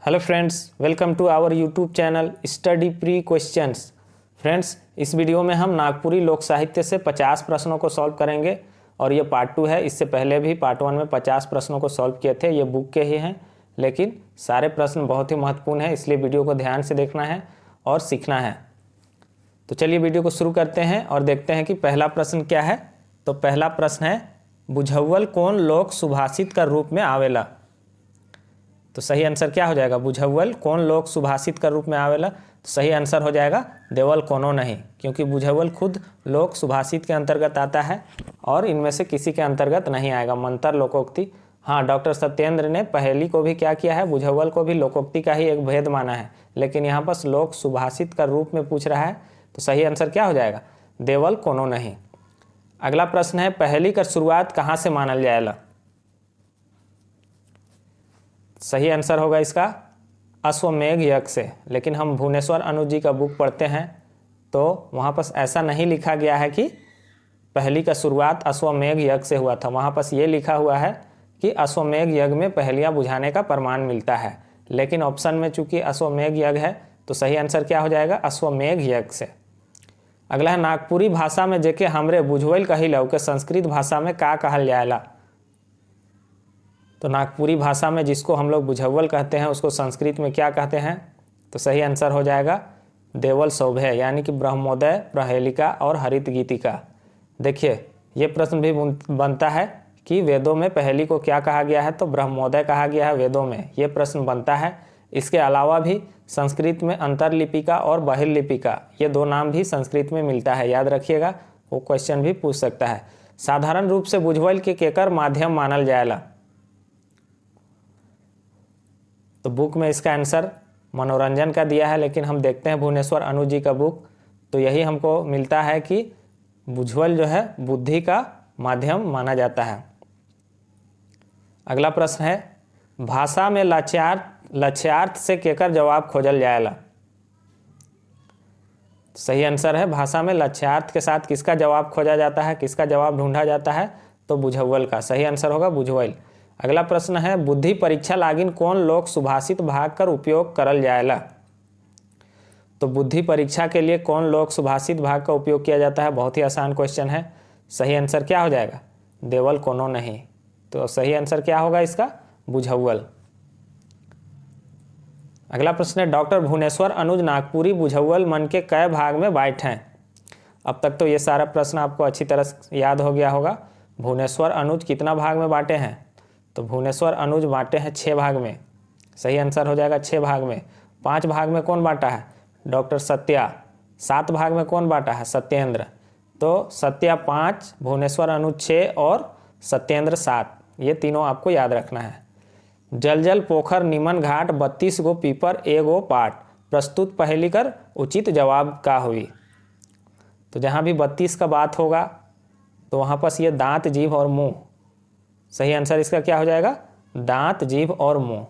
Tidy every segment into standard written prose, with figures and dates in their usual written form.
Hello friends, welcome to our YouTube channel study pre questions. Friends, इस video में हम नागपुरी लोक साहित्य से 50 प्रश्नों को सॉल्व करेंगे और ये पार्ट 2 है। इससे पहले भी पार्ट 1 में 50 प्रश्नों को सॉल्व किए थे। ये बुक के ही हैं, लेकिन सारे प्रश्न बहुत ही महत्वपूर्ण हैं, इसलिए वीडियो को ध्यान से देखना है और सीखना है। तो चलिए वीडियो को शुरू करते हैं और देखते हैं कि पहला प्रश्न क्या है। तो पहला प्रश्न है, बुझौल कौन लोक सुभाषित का रूप में आवेला। तो सही आंसर क्या हो जाएगा, बुझौल कौन लोक सुभाषित का रूप में आवेला। तो सही आंसर हो जाएगा देवल कोनो नहीं, क्योंकि बुझौल खुद लोक सुभाषित के अंतर्गत आता है और इनमें से किसी के अंतर्गत नहीं आएगा। मंत्र लोकोक्ति, हाँ, डॉक्टर सत्येंद्र ने पहली को भी क्या किया है, बुझौल को भी लोकोक्ति का ही एक भेद माना है, लेकिन यहाँ पर लोक सुभाषित का रूप में पूछ रहा है। तो सही आंसर क्या हो जाएगा, देवल कोनो नहीं। अगला प्रश्न है, पहली का शुरुआत कहाँ से मानल जाएगा। सही आंसर होगा इसका अश्वमेघ यज्ञ से, लेकिन हम भुवनेश्वर अनुज जी का बुक पढ़ते हैं तो वहाँ पर ऐसा नहीं लिखा गया है कि पहली का शुरुआत अश्वमेघ यज्ञ से हुआ था। वहाँ पर ये लिखा हुआ है कि अश्वमेघ यज्ञ में पहलियाँ बुझाने का प्रमाण मिलता है, लेकिन ऑप्शन में चूंकि अश्वमेघ यज्ञ है तो सही आंसर क्या हो जाएगा, अश्वमेघ यज्ञ से। अगला है, नागपुरी भाषा में जेके हमरे बुझौल कहिलौ के संस्कृत भाषा में का कहल जाएला। तो नागपुरी भाषा में जिसको हम लोग बुझौल कहते हैं उसको संस्कृत में क्या कहते हैं। तो सही आंसर हो जाएगा देवल सौभे, यानी कि ब्रह्मोदय, प्रहेलिका और हरित गीतिका। देखिए ये प्रश्न भी बनता है कि वेदों में पहली को क्या कहा गया है, तो ब्रह्मोदय कहा गया है वेदों में, ये प्रश्न बनता है। इसके अलावा भी संस्कृत में अंतरलिपिका और बहिर्लिपिका, ये दो नाम भी संस्कृत में मिलता है, याद रखिएगा, वो क्वेश्चन भी पूछ सकता है। साधारण रूप से बुझौल के केकर माध्यम मानल जाएला। तो बुक में इसका आंसर मनोरंजन का दिया है, लेकिन हम देखते हैं भुवनेश्वर अनुज जी का बुक, तो यही हमको मिलता है कि बुझौल जो है बुद्धि का माध्यम माना जाता है। अगला प्रश्न है, भाषा में लक्ष्यार्थ से केकर जवाब खोजल जाएला। सही आंसर है, भाषा में लक्ष्यार्थ के साथ किसका जवाब खोजा जाता है, किसका जवाब ढूंढा जाता है, तो बुझौल का। सही आंसर होगा बुझौल। अगला प्रश्न है, बुद्धि परीक्षा लागिन कौन लोक सुभाषित भाग कर उपयोग करल जाएला। तो बुद्धि परीक्षा के लिए कौन लोक सुभाषित भाग का उपयोग किया जाता है, बहुत ही आसान क्वेश्चन है। सही आंसर क्या हो जाएगा, देवल कोनो नहीं। तो सही आंसर क्या होगा इसका, बुझौल। अगला प्रश्न है, डॉक्टर भुवनेश्वर अनुज नागपुरी बुझौल मन के कई भाग में बांटे हैं। अब तक तो ये सारा प्रश्न आपको अच्छी तरह याद हो गया होगा। भुवनेश्वर अनुज कितना भाग में बांटे हैं, तो भुवनेश्वर अनुज बांटे हैं 6 भाग में। सही आंसर हो जाएगा 6 भाग में। 5 भाग में कौन बांटा है, डॉक्टर सत्या। 7 भाग में कौन बांटा है, सत्येंद्र। तो सत्या 5, भुवनेश्वर अनुज 6 और सत्येंद्र 7, ये तीनों आपको याद रखना है। जल जल पोखर निमन घाट 32 गो पीपर एगो पाट, प्रस्तुत पहली कर उचित जवाब का हुई। तो जहाँ भी 32 का बात होगा तो वहाँ पर ये दांत, जीभ और मुंह, सही आंसर इसका क्या हो जाएगा, दांत, जीभ और मुंह।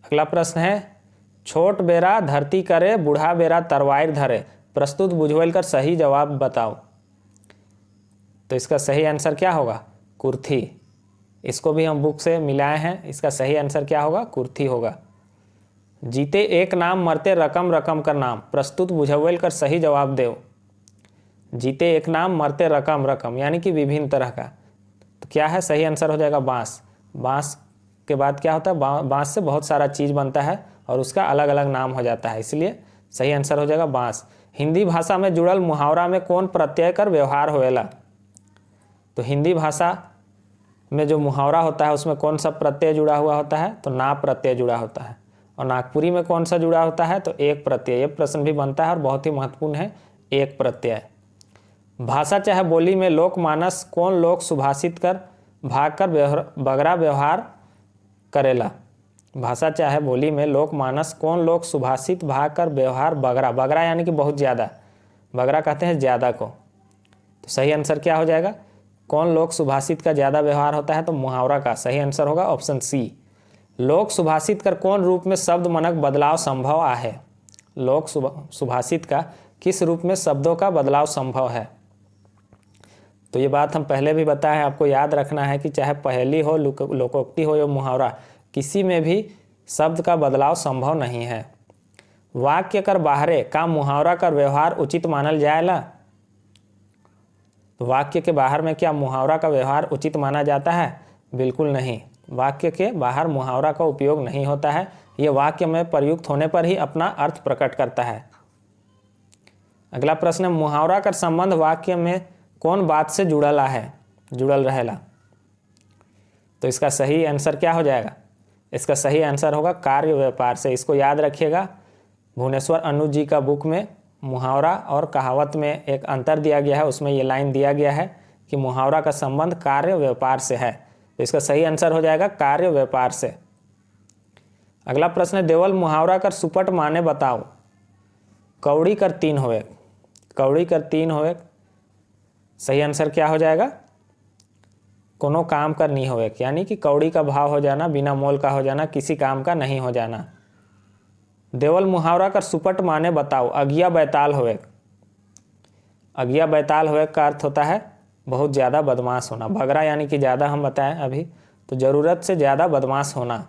अगला प्रश्न है, छोट बेरा धरती करे बूढ़ा बेरा तरवार धरे, प्रस्तुत बुझौल कर सही जवाब बताओ। तो इसका सही आंसर क्या होगा, कुर्थी। इसको भी हम बुक से मिलाए हैं, इसका सही आंसर क्या होगा, कुर्थी होगा। जीते एक नाम मरते रकम रकम कर नाम, प्रस्तुत बुझौल कर सही जवाब दो। जीते एक नाम मरते रकम रकम, यानी कि विभिन्न तरह का, तो क्या है, सही आंसर हो जाएगा बांस। बांस के बाद क्या होता है, बांस से बहुत सारा चीज़ बनता है और उसका अलग अलग नाम हो जाता है, इसलिए सही आंसर हो जाएगा बांस। हिंदी भाषा में जुड़ल मुहावरा में कौन प्रत्यय कर व्यवहार होएला। तो हिंदी भाषा में जो मुहावरा होता है उसमें कौन सा प्रत्यय जुड़ा हुआ होता है, तो ना प्रत्यय जुड़ा होता है। और नागपुरी में कौन सा जुड़ा होता है, तो एक प्रत्यय। ये प्रश्न भी बनता है और बहुत ही महत्वपूर्ण है, एक प्रत्यय। भाषा चाहे बोली में लोकमानस कौन लोक सुभाषित कर भाग कर बगरा व्यवहार करेला। भाषा चाहे बोली में लोकमानस कौन लोक सुभाषित भाग कर व्यवहार बगरा, बगरा यानी कि बहुत ज़्यादा, बगरा कहते हैं ज़्यादा को। तो सही आंसर क्या हो जाएगा, कौन लोक सुभाषित का ज़्यादा व्यवहार होता है, तो मुहावरा का। सही आंसर होगा ऑप्शन सी। लोक सुभाषित कर कौन रूप में शब्द मनक बदलाव संभव आहे। लोक सुभाषित का किस रूप में शब्दों का बदलाव संभव है। तो ये बात हम पहले भी बताए, आपको याद रखना है कि चाहे पहेली हो, लोकोक्ति हो या मुहावरा, किसी में भी शब्द का बदलाव संभव नहीं है। वाक्य कर बाहरे का मुहावरा कर व्यवहार उचित मानल जाएला। तो वाक्य के बाहर में क्या मुहावरा का व्यवहार उचित माना जाता है? बिल्कुल नहीं, वाक्य के बाहर मुहावरा का उपयोग नहीं होता है। ये वाक्य में प्रयुक्त होने पर ही अपना अर्थ प्रकट करता है। अगला प्रश्न है, मुहावरा का संबंध वाक्य में कौन बात से जुड़ल रहेला? तो इसका सही आंसर क्या हो जाएगा? इसका सही आंसर होगा कार्य व्यापार से। इसको याद रखिएगा, भुवनेश्वर अनुज जी का बुक में मुहावरा और कहावत में एक अंतर दिया गया है, उसमें ये लाइन दिया गया है कि मुहावरा का संबंध कार्य व्यापार से है। तो इसका सही आंसर हो जाएगा कार्य व्यापार से। अगला प्रश्न है, देवल मुहावरा कर सुपट माने बताओ। कौड़ी कर तीन होवे, कौड़ी कर तीन होवे, सही आंसर क्या हो जाएगा? कोनो काम कर नहीं होवे, यानी कि कौड़ी का भाव हो जाना, बिना मोल का हो जाना, किसी काम का नहीं हो जाना। देवल मुहावरा कर सुपट माने बताओ। अगिया बैताल होवे, अगिया बैताल होवे का अर्थ होता है बहुत ज़्यादा बदमाश होना। भगरा यानी कि ज़्यादा हम बताएं अभी, तो ज़रूरत से ज़्यादा बदमाश होना।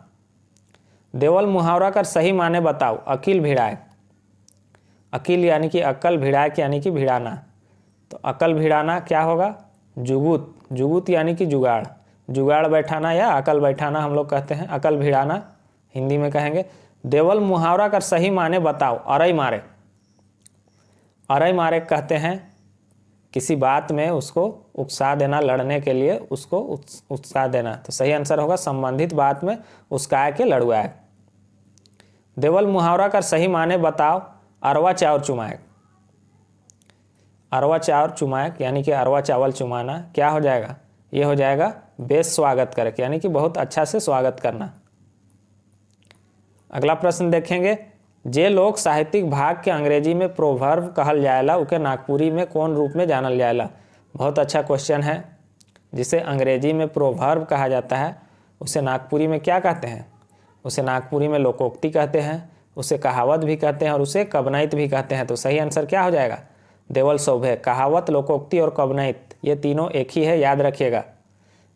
देवल मुहावरा कर सही माने बताओ। अकील भिड़ाए, अकील यानी कि अक्ल, भिड़ाए यानी कि भिड़ाना। तो अकल भिड़ाना क्या होगा? जुगूत, जुगूत यानी कि जुगाड़, जुगाड़ बैठाना या अकल बैठाना हम लोग कहते हैं, अकल भिड़ाना हिंदी में कहेंगे। देवल मुहावरा कर सही माने बताओ। अरई मारे, अरई मारे कहते हैं किसी बात में उसको उकसा देना, लड़ने के लिए उसको उकसा देना। तो सही आंसर होगा संबंधित बात में उकसाए के लड़वाए। देवल मुहावरा कर सही माने बताओ। अरवा चावल चुमाए, अरवा चावल चुमाए यानी कि अरवा चावल चुमाना क्या हो जाएगा? ये हो जाएगा बेस स्वागत करके, यानी कि बहुत अच्छा से स्वागत करना। अगला प्रश्न देखेंगे, जे लोक साहित्यिक भाग के अंग्रेजी में प्रोवर्ब कहल जाएला उके नागपुरी में कौन रूप में जानल जाएला? बहुत अच्छा क्वेश्चन है। जिसे अंग्रेजी में प्रोवर्ब कहा जाता है उसे नागपुरी में क्या कहते हैं? उसे नागपुरी में लोकोक्ति कहते हैं, उसे कहावत भी कहते हैं और उसे कवनाइत भी कहते हैं। तो सही आंसर क्या हो जाएगा? देवल सौभे। कहावत, लोकोक्ति और कवनाइत ये तीनों एक ही है, याद रखिएगा।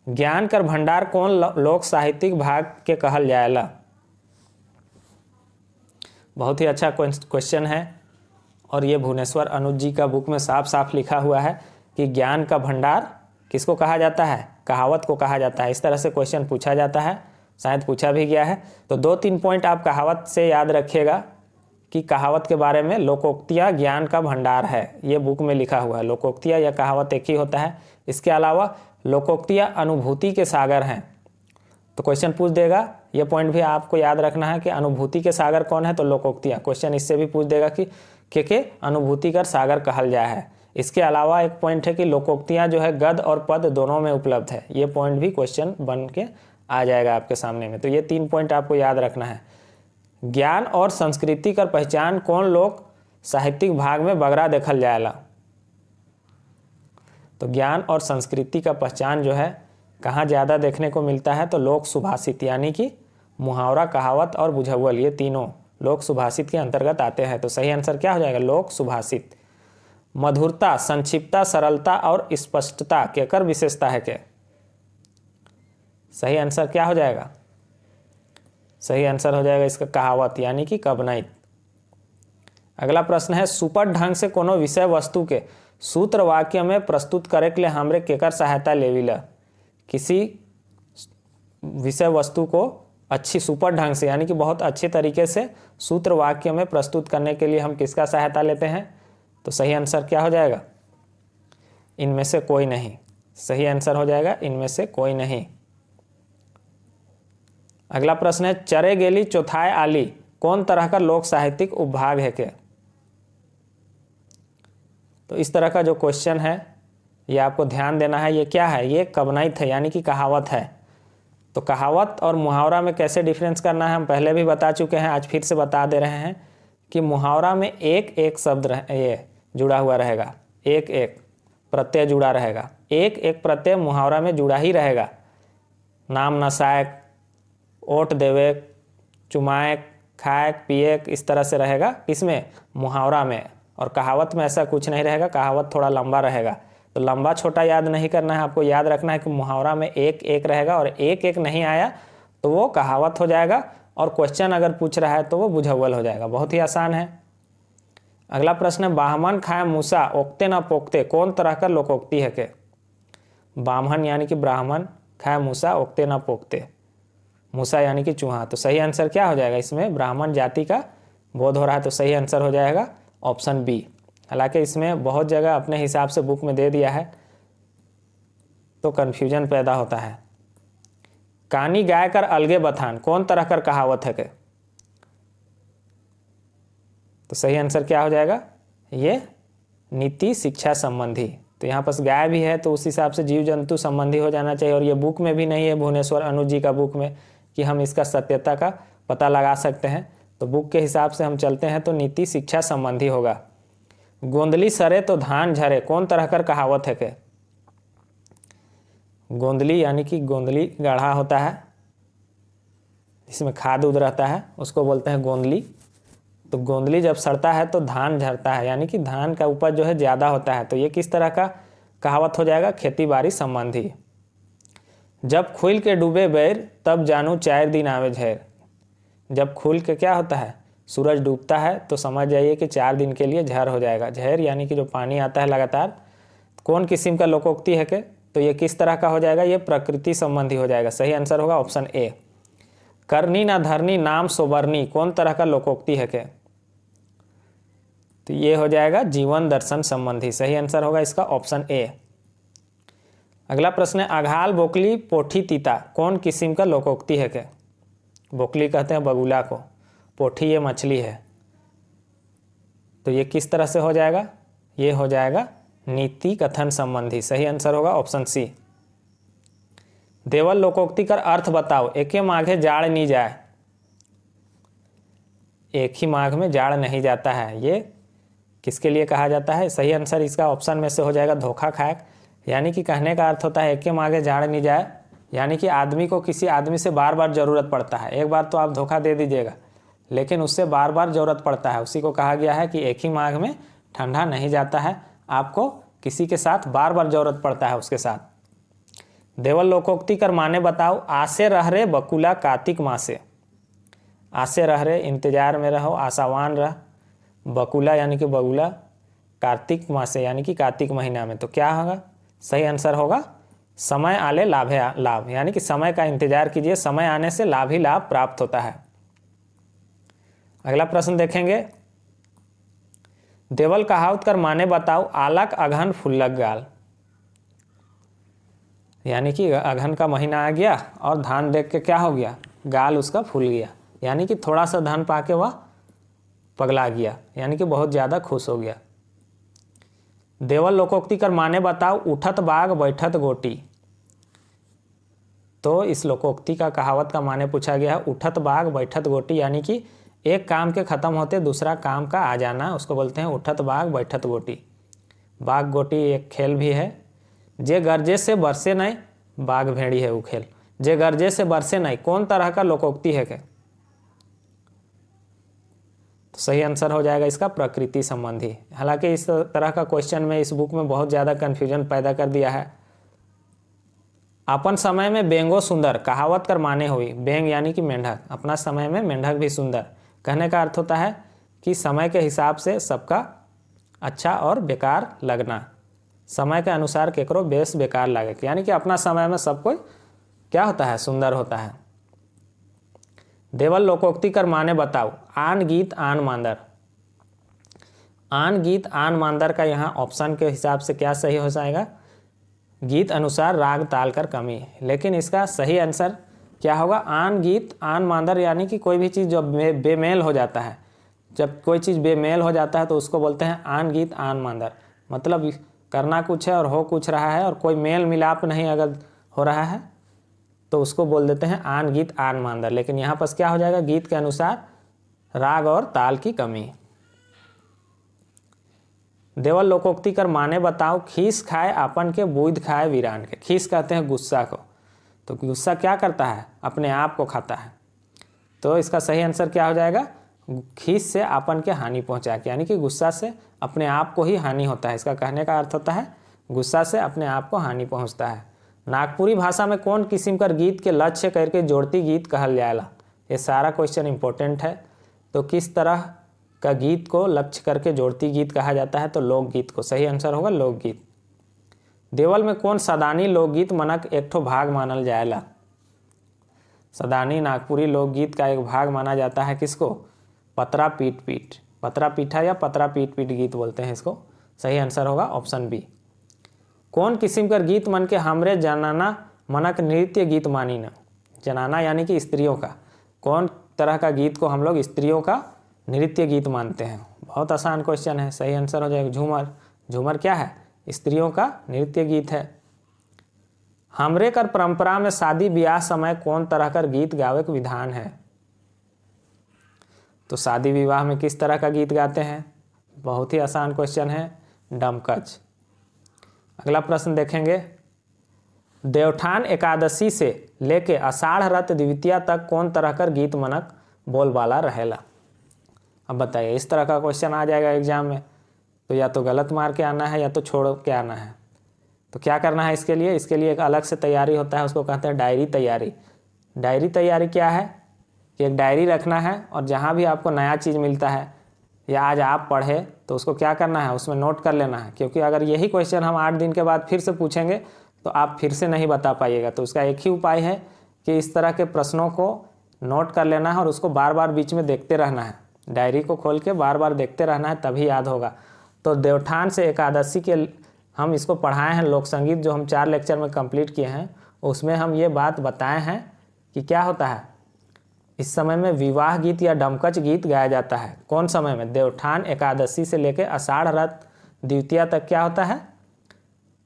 ज्ञान कर भंडार कौन लोक साहित्यिक भाग के कहल जाएला? बहुत ही अच्छा क्वेश्चन है और ये भुवनेश्वर अनुज जी का बुक में साफ साफ लिखा हुआ है कि ज्ञान का भंडार किसको कहा जाता है? कहावत को कहा जाता है। इस तरह से क्वेश्चन पूछा जाता है, शायद पूछा भी गया है। तो 2-3 पॉइंट आप कहावत से याद रखिएगा कि कहावत के बारे में लोकोक्तियाँ ज्ञान का भंडार है, ये बुक में लिखा हुआ है। लोकोक्तियाँ या कहावत एक ही होता है। इसके अलावा लोकोक्तियाँ अनुभूति के सागर हैं। तो क्वेश्चन पूछ देगा, ये पॉइंट भी आपको याद रखना है कि अनुभूति के सागर कौन है? तो लोकोक्तियाँ। क्वेश्चन इससे भी पूछ देगा कि के अनुभूति का सागर कहल जाए है। इसके अलावा एक पॉइंट है कि लोकोक्तियाँ जो है गद और पद दोनों में उपलब्ध है। ये पॉइंट भी क्वेश्चन बन के आ जाएगा आपके सामने में। तो ये 3 पॉइंट आपको याद रखना है। ज्ञान और संस्कृति का पहचान कौन लोक साहित्यिक भाग में बगरा देखल जाएला? तो ज्ञान और संस्कृति का पहचान जो है कहाँ ज़्यादा देखने को मिलता है? तो लोक सुभाषित, यानी कि मुहावरा, कहावत और बुझावल, ये तीनों लोक सुभाषित के अंतर्गत आते हैं। तो सही आंसर क्या हो जाएगा? लोक सुभाषित। मधुरता, संक्षिप्तता, सरलता और स्पष्टता केकर विशेषता है के? सही आंसर क्या हो जाएगा? सही आंसर हो जाएगा इसका कहावत, यानी कि कवनाइत। अगला प्रश्न है, सुपट ढंग से कोनो विषय वस्तु के सूत्र वाक्य में प्रस्तुत करे के लिए हमरे केकर सहायता लेविला? किसी विषय वस्तु को अच्छी सुपर ढंग से यानी कि बहुत अच्छे तरीके से सूत्र वाक्य में प्रस्तुत करने के लिए हम किसका सहायता लेते हैं? तो सही आंसर क्या हो जाएगा? इनमें से कोई नहीं। सही आंसर हो जाएगा इनमें से कोई नहीं। अगला प्रश्न है, चरे गेली चौथाई आली कौन तरह का लोक साहित्यिक उपभाग है के? तो इस तरह का जो क्वेश्चन है ये आपको ध्यान देना है। ये क्या है? ये कवनाइत है, यानी कि कहावत है। तो कहावत और मुहावरा में कैसे डिफरेंस करना है हम पहले भी बता चुके हैं, आज फिर से बता दे रहे हैं कि मुहावरा में एक एक शब्द ये जुड़ा हुआ रहेगा, एक एक प्रत्यय जुड़ा रहेगा। एक एक प्रत्यय मुहावरा में जुड़ा ही रहेगा। नाम नसायक, ओट देवेक, चुमाएक, खाएक, पिएक, इस तरह से रहेगा। इसमें मुहावरा में। और कहावत में ऐसा कुछ नहीं रहेगा, कहावत थोड़ा लंबा रहेगा। तो लंबा छोटा याद नहीं करना है, आपको याद रखना है कि मुहावरा में एक एक रहेगा और एक एक नहीं आया तो वो कहावत हो जाएगा और क्वेश्चन अगर पूछ रहा है तो वो बुझावल हो जाएगा। बहुत ही आसान है। अगला प्रश्न है, बाह्मण खाए मूसा ओकते न पोकते कौन तरह का लोकोक्ति है के? बाह्मण यानी कि ब्राह्मण, खाए मूसा ओकते न पोकते, मूसा यानी कि चूहा। तो सही आंसर क्या हो जाएगा? इसमें ब्राह्मण जाति का बोध हो रहा है, तो सही आंसर हो जाएगा ऑप्शन बी। हालांकि इसमें बहुत जगह अपने हिसाब से बुक में दे दिया है तो कन्फ्यूजन पैदा होता है। कानी गाय कर अलगे बथान कौन तरह कर कहावत है के? तो सही आंसर क्या हो जाएगा? ये नीति शिक्षा संबंधी। तो यहाँ पास गाय भी है तो उस हिसाब से जीव जंतु संबंधी हो जाना चाहिए, और ये बुक में भी नहीं है भुवनेश्वर अनुज जी का बुक में कि हम इसका सत्यता का पता लगा सकते हैं। तो बुक के हिसाब से हम चलते हैं तो नीति शिक्षा संबंधी होगा। गोंदली सरे तो धान झरे कौन तरह कर कहावत है के? गोंदली यानी कि गोंदली गाढ़ा होता है जिसमें खाद उद रहता है, उसको बोलते हैं गोंदली। तो गोंदली जब सड़ता है तो धान झरता है, यानी कि धान का उपज जो है ज़्यादा होता है। तो ये किस तरह का कहावत हो जाएगा? खेती बाड़ी संबंधी। जब खुल के डूबे बैर तब जानू 4 दिन आवे झेर। जब खुल के क्या होता है? सूरज डूबता है तो समझ जाइए कि 4 दिन के लिए झर हो जाएगा। झर यानी कि जो पानी आता है लगातार। कौन किस्म का लोकोक्ति है के? तो ये किस तरह का हो जाएगा? ये प्रकृति संबंधी हो जाएगा। सही आंसर होगा ऑप्शन ए। करनी ना धरनी नाम सोबरनी कौन तरह का लोकोक्ति है के? तो ये हो जाएगा जीवन दर्शन संबंधी। सही आंसर होगा इसका ऑप्शन ए। अगला प्रश्न है, अघाल बोकली पोठी तीता कौन किस्म का लोकोक्ति है के? बोकली कहते हैं बगुला को, पोठी ये मछली है। तो ये किस तरह से हो जाएगा? ये हो जाएगा नीति कथन संबंधी। सही आंसर होगा ऑप्शन सी। देवल लोकोक्ति कर अर्थ बताओ एके माघे जाड़ नहीं जाए। एक ही माघ में जाड़ नहीं जाता है, ये किसके लिए कहा जाता है? सही आंसर इसका ऑप्शन में से हो जाएगा धोखा खाए। यानी कि कहने का अर्थ होता है एके माघे जाड़ नहीं जाए, यानी कि आदमी को किसी आदमी से बार बार ज़रूरत पड़ता है। एक बार तो आप धोखा दे दीजिएगा लेकिन उससे बार बार ज़रूरत पड़ता है, उसी को कहा गया है कि एक ही माघ में ठंडा नहीं जाता है। आपको किसी के साथ बार बार ज़रूरत पड़ता है उसके साथ। देवल लोकोक्ति कर माने बताओ आसे रह रे बकुला कार्तिक मासे। आसे रह रे इंतजार में रहो, आशावान रह। बकुला यानी कि बगुला, कार्तिक मासे यानी कि कार्तिक महीना में। तो क्या होगा? सही आंसर होगा समय आले लाभे लाभ, यानी कि समय का इंतजार कीजिए, समय आने से लाभ ही लाभ प्राप्त होता है। अगला प्रश्न देखेंगे, देवल कहावत कर माने बताओ आलक अघन फुल्लक गाल। यानी कि अघन का महीना आ गया और धान देख के क्या हो गया? गाल उसका फूल गया, यानी कि थोड़ा सा धान पाके वह पगला गया, यानी कि बहुत ज़्यादा खुश हो गया। देवल लोकोक्ति कर माने बताओ उठत बाग बैठत गोटी। तो इस लोकोक्ति का कहावत का माने पूछा गया है उठत बाग बैठत गोटी, यानी कि एक काम के ख़त्म होते दूसरा काम का आ जाना, उसको बोलते हैं उठत बाग बैठत गोटी। बाग गोटी एक खेल भी है। जे गर्जे से बरसे नहीं, बाघ भेड़ी है वो खेल। जे गर्जे से बरसे नहीं कौन तरह का लोकोक्ति है के? तो सही आंसर हो जाएगा इसका प्रकृति संबंधी। हालांकि इस तरह का क्वेश्चन में इस बुक में बहुत ज़्यादा कन्फ्यूजन पैदा कर दिया है। अपन समय में बेंगो सुंदर कहावत कर माने हुई। बेंग यानी कि मेंढक, अपना समय में मेंढक भी सुंदर। कहने का अर्थ होता है कि समय के हिसाब से सबका अच्छा और बेकार लगना, समय के अनुसार केकरो बेस बेकार लगे, यानी कि अपना समय में सब कोई क्या होता है? सुंदर होता है। देवल लोकोक्ति कर माने बताओ आन गीत आन मांदर। आन गीत आन मांदर का यहाँ ऑप्शन के हिसाब से क्या सही हो जाएगा? गीत अनुसार राग ताल कर कमी, लेकिन इसका सही आंसर क्या होगा? आन गीत आन मांदर, यानी कि कोई भी चीज़ जो बेमेल हो जाता है, जब कोई चीज़ बेमेल हो जाता है तो उसको बोलते हैं आन गीत आन मांदर। मतलब करना कुछ है और हो कुछ रहा है और कोई मेल मिलाप नहीं अगर हो रहा है तो उसको बोल देते हैं आन गीत आन मांदर। लेकिन यहाँ पर क्या हो जाएगा? गीत के अनुसार राग और ताल की कमी। देवल लोकोक्ति कर माने बताओ खीस खाए आपन के बूझ खाए वीरान के। खीस कहते हैं गुस्सा को, तो गुस्सा क्या करता है? अपने आप को खाता है। तो इसका सही आंसर क्या हो जाएगा? खीस से आपन के हानि पहुंचा के, यानी कि गुस्सा से अपने आप को ही हानि होता है। इसका कहने का अर्थ होता है गुस्सा से अपने आप को हानि पहुंचता है। नागपुरी भाषा में कौन किस्म कर गीत के लक्ष्य करके जोड़ती गीत कहल जाएला। ये सारा क्वेश्चन इंपॉर्टेंट है। तो किस तरह का गीत को लक्ष्य करके जोड़ती गीत कहा जाता है, तो लोकगीत को। सही आंसर होगा लोकगीत। देवल में कौन सदानी लोकगीत मनक एक ठो भाग मानल जाएला। सदानी नागपुरी लोकगीत का एक भाग माना जाता है। किसको? पतरा पीट पीट, पतरा पीठा या पतरा पीट पीट गीत बोलते हैं इसको। सही आंसर होगा ऑप्शन बी। कौन किस्म कर गीत मन के हमरे जनाना मनक नृत्य गीत मानी न। जनाना यानी कि स्त्रियों का। कौन तरह का गीत को हम लोग स्त्रियों का नृत्य गीत मानते हैं। बहुत आसान क्वेश्चन है। सही आंसर हो जाएगा झूमर। झूमर क्या है? स्त्रियों का नृत्य गीत है। हमरे कर परंपरा में शादी ब्याह समय कौन तरह कर गीत गावे के विधान है। तो शादी विवाह में किस तरह का गीत गाते हैं? बहुत ही आसान क्वेश्चन है, डमकच। अगला प्रश्न देखेंगे। देवठान एकादशी से लेके आषाढ़ रत द्वितीया तक कौन तरह कर गीत मनक बोलबाला रहेला। अब बताइए, इस तरह का क्वेश्चन आ जाएगा एग्जाम में, तो या तो गलत मार के आना है या तो छोड़ के आना है। तो क्या करना है इसके लिए? इसके लिए एक अलग से तैयारी होता है, उसको कहते हैं डायरी तैयारी। डायरी तैयारी क्या है कि एक डायरी रखना है और जहाँ भी आपको नया चीज़ मिलता है या आज आप पढ़े तो उसको क्या करना है, उसमें नोट कर लेना है। क्योंकि अगर यही क्वेश्चन हम 8 दिन के बाद फिर से पूछेंगे तो आप फिर से नहीं बता पाइएगा। तो उसका एक ही उपाय है कि इस तरह के प्रश्नों को नोट कर लेना है और उसको बार बार बीच में देखते रहना है। डायरी को खोल के बार बार देखते रहना है, तभी याद होगा। तो देवठान से एकादशी के हम इसको पढ़ाए हैं लोक संगीत, जो हम 4 लेक्चर में कंप्लीट किए हैं। उसमें हम ये बात बताए हैं कि क्या होता है, इस समय में विवाह गीत या डमकच गीत गाया जाता है। कौन समय में? देवठान एकादशी से लेकर आषाढ़ रत द्वितीया तक क्या होता है,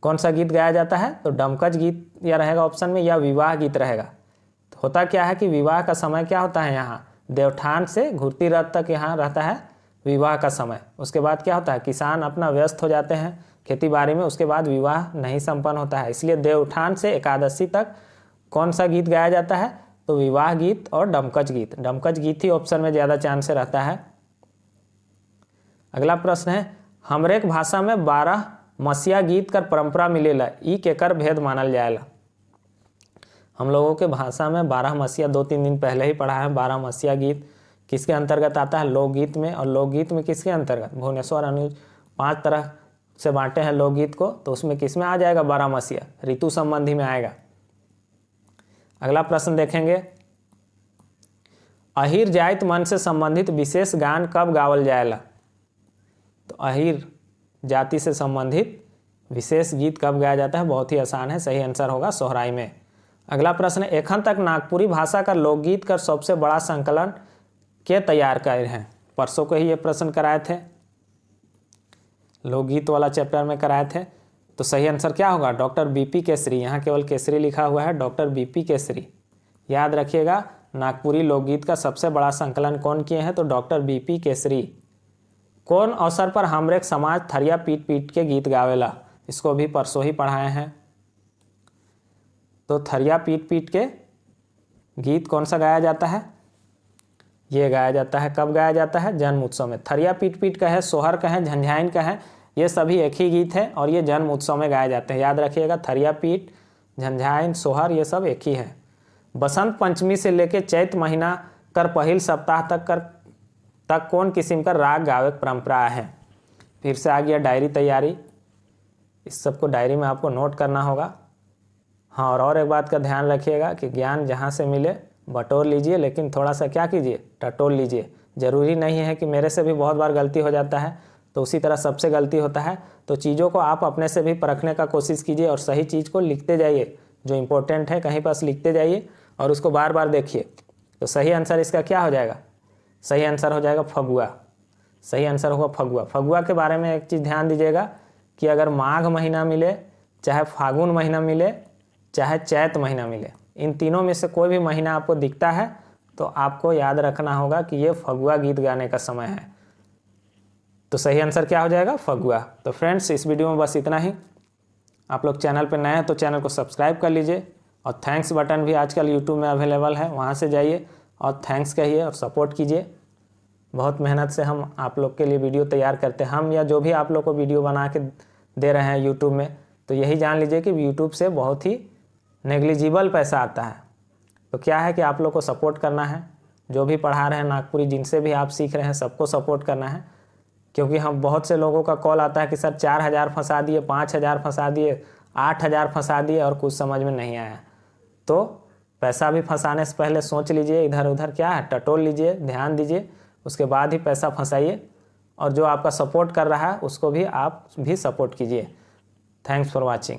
कौन सा गीत गाया जाता है? तो डमकच गीत या रहेगा ऑप्शन में, या विवाह गीत रहेगा। तो होता क्या है कि विवाह का समय क्या होता है, यहाँ देवठान से घुरती रत तक यहाँ रहता है विवाह का समय। उसके बाद क्या होता है, किसान अपना व्यस्त हो जाते हैं खेती बाड़ी में, उसके बाद विवाह नहीं संपन्न होता है। इसलिए देवठान से एकादशी तक कौन सा गीत गाया जाता है? तो विवाह गीत और डमकच गीत। डमकच गीत ही ऑप्शन में ज़्यादा चांस रहता है। अगला प्रश्न है, हमरेक भाषा में 12 मसीहा गीत कर परंपरा मिलेला, ई केकर भेद मानल जाएला। हम लोगों के भाषा में 12 मसीहा 2-3 दिन पहले ही पढ़ा है। 12 मसीहा गीत किसके अंतर्गत आता है? लोकगीत में। और लोकगीत में किसके अंतर्गत? भुवनेश्वर अनुज 5 तरह से बांटे हैं लोकगीत को। तो उसमें किस में आ जाएगा 12 मसीहा? ऋतु संबंधी में आएगा। अगला प्रश्न देखेंगे, अहिर जाति मन से संबंधित विशेष गान कब गावल जाएला। तो अहिर जाति से संबंधित विशेष गीत कब गाया जाता है? बहुत ही आसान है। सही आंसर होगा सोहराई में। अगला प्रश्न है, एखन तक नागपुरी भाषा का लोकगीत का सबसे बड़ा संकलन के तैयार करे हैं। परसों को ही ये प्रश्न कराए थे, लोकगीत वाला चैप्टर में कराए थे। तो सही आंसर क्या होगा? Doctor BP Kesari. यहाँ केवल केसरी लिखा हुआ है, डॉक्टर बीपी केसरी। याद रखिएगा, नागपुरी लोकगीत का सबसे बड़ा संकलन कौन किए हैं? तो डॉक्टर बीपी केसरी। कौन अवसर पर हमरेक समाज थरिया पीट पीट के गीत गावेला। इसको भी परसों ही पढ़ाए हैं। तो थरिया पीट पीट के गीत कौन सा गाया जाता है? ये गाया जाता है, कब गाया जाता है? जन्म उत्सव में। थरिया पीट पीट कहे, सोहर कहें, झंझाइन कहें, ये सभी एक ही गीत है और ये जन्म उत्सव में गाए जाते हैं। याद रखिएगा, थरिया पीट, झंझाइन, सोहर ये सब एक ही है। बसंत पंचमी से लेके चैत महीना कर पहिल सप्ताह तक कौन किस्म का राग गावे परंपरा है। फिर से आ गया डायरी तैयारी। इस सबको डायरी में आपको नोट करना होगा। हाँ, और एक बात का ध्यान रखिएगा कि ज्ञान जहाँ से मिले बटोर लीजिए, लेकिन थोड़ा सा क्या कीजिए, टटोल लीजिए। ज़रूरी नहीं है कि मेरे से भी बहुत बार गलती हो जाता है तो उसी तरह सबसे गलती होता है। तो चीज़ों को आप अपने से भी परखने का कोशिश कीजिए और सही चीज़ को लिखते जाइए। जो इम्पोर्टेंट है कहीं पास लिखते जाइए और उसको बार बार देखिए। तो सही आंसर इसका क्या हो जाएगा? सही आंसर हो जाएगा फगुआ। सही आंसर होगा फगुआ। फगुआ के बारे में एक चीज़ ध्यान दीजिएगा कि अगर माघ महीना मिले, चाहे फागुन महीना मिले, चाहे चैत महीना मिले, इन तीनों में से कोई भी महीना आपको दिखता है तो आपको याद रखना होगा कि ये फगुआ गीत गाने का समय है। तो सही आंसर क्या हो जाएगा? फगुआ। तो फ्रेंड्स, इस वीडियो में बस इतना ही। आप लोग चैनल पर नए हैं तो चैनल को सब्सक्राइब कर लीजिए और थैंक्स बटन भी आजकल यूट्यूब में अवेलेबल है, वहाँ से जाइए और थैंक्स कहिए और सपोर्ट कीजिए। बहुत मेहनत से हम आप लोग के लिए वीडियो तैयार करते हैं। हम या जो भी आप लोग को वीडियो बना के दे रहे हैं यूट्यूब में, तो यही जान लीजिए कि यूट्यूब से बहुत ही नेग्लिजिबल पैसा आता है। तो क्या है कि आप लोग को सपोर्ट करना है, जो भी पढ़ा रहे हैं नागपुरी, जिनसे भी आप सीख रहे हैं सबको सपोर्ट करना है। क्योंकि हम बहुत से लोगों का कॉल आता है कि सर 4000 फंसा दिए, 5000 फंसा दिए, 8000 फंसा दिए और कुछ समझ में नहीं आया। तो पैसा भी फंसाने से पहले सोच लीजिए, इधर उधर क्या है, टटोल लीजिए, ध्यान दीजिए, उसके बाद ही पैसा फंसाइए। और जो आपका सपोर्ट कर रहा है उसको भी आप भी सपोर्ट कीजिए। Thanks for watching.